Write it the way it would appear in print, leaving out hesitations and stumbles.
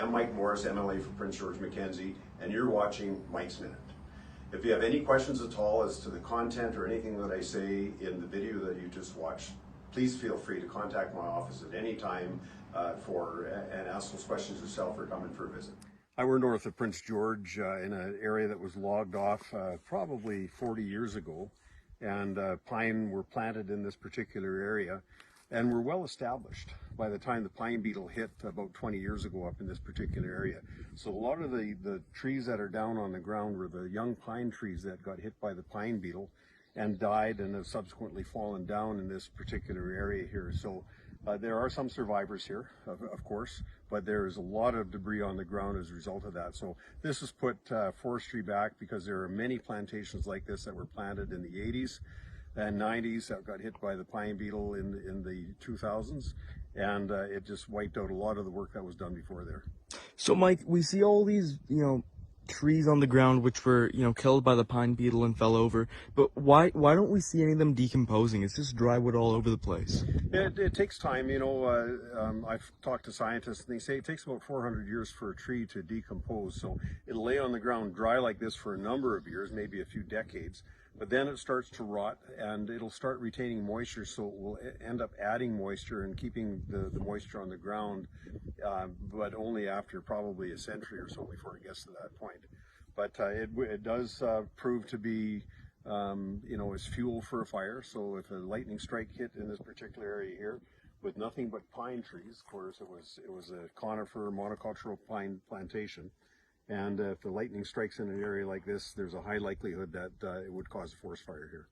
I'm Mike Morris, MLA for Prince George Mackenzie, and you're watching Mike's Minute. If you have any questions at all as to the content or anything that I say in the video that you just watched, please feel free to contact my office at any time and ask those questions yourself or come in for a visit. We're north of Prince George in an area that was logged off probably 40 years ago, and pine were planted in this particular area and were well established by the time the pine beetle hit about 20 years ago up in this particular area. So a lot of the trees that are down on the ground were the young pine trees that got hit by the pine beetle and died and have subsequently fallen down in this particular area here. So there are some survivors here, of course, but there is a lot of debris on the ground as a result of that. So this has put forestry back, because there are many plantations like this that were planted in the 80s and 90s that got hit by the pine beetle in the 2000s, and it just wiped out a lot of the work that was done before there. So Mike, we see all these, trees on the ground which were, killed by the pine beetle and fell over, but why don't we see any of them decomposing? It's just drywood all over the place. It takes time, I've talked to scientists and they say it takes about 400 years for a tree to decompose. So it'll lay on the ground dry like this for a number of years, maybe a few decades, but then it starts to rot and it'll start retaining moisture, so it will end up adding moisture and keeping the moisture on the ground, but only after probably a century or so before it gets to that point. But it does prove to be as fuel for a fire. So if a lightning strike hit in this particular area here with nothing but pine trees, of course it was a conifer monocultural pine plantation, and if the lightning strikes in an area like this, there's a high likelihood that it would cause a forest fire here.